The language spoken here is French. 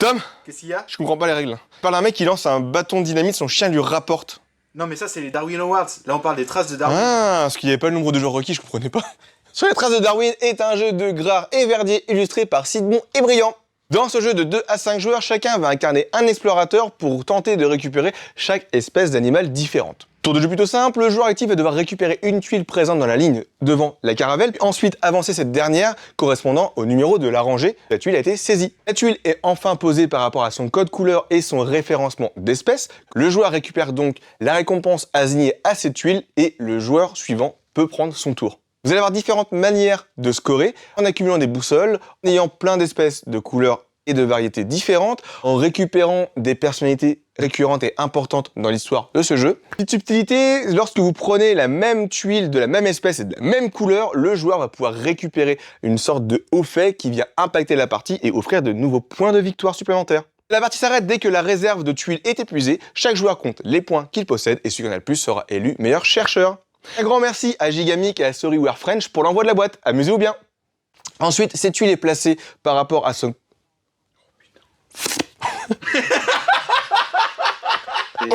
Tom, Qu'est-ce qu'il y a? je comprends pas les règles. On parle d'un mec qui lance un bâton de dynamite, son chien lui rapporte. Non mais ça c'est les Darwin Awards. Là on parle des traces de Darwin. Ah, parce qu'il n'y avait pas le nombre de joueurs requis, je comprenais pas. Sur les traces de Darwin est un jeu de Grard et Verdier illustré par Sidbon et Briand. Dans ce jeu de 2 à 5 joueurs, chacun va incarner un explorateur pour tenter de récupérer chaque espèce d'animal différente. Tour de jeu plutôt simple, le joueur actif va devoir récupérer une tuile présente dans la ligne devant la caravelle, puis ensuite avancer cette dernière correspondant au numéro de la rangée. La tuile a été saisie. La tuile est enfin posée par rapport à son code couleur et son référencement d'espèce. Le joueur récupère donc la récompense assignée à cette tuile et le joueur suivant peut prendre son tour. Vous allez avoir différentes manières de scorer en accumulant des boussoles, en ayant plein d'espèces de couleurs et de variétés différentes, en récupérant des personnalités récurrentes et importantes dans l'histoire de ce jeu. Petite subtilité, lorsque vous prenez la même tuile de la même espèce et de la même couleur, le joueur va pouvoir récupérer une sorte de haut fait qui vient impacter la partie et offrir de nouveaux points de victoire supplémentaires. La partie s'arrête dès que la réserve de tuiles est épuisée, chaque joueur compte les points qu'il possède et celui qui en a le plus sera élu meilleur chercheur. Un grand merci à Gigamic et à Storyware French pour l'envoi de la boîte, amusez-vous bien. Ensuite, cette tuile est placée par rapport à son... Oui.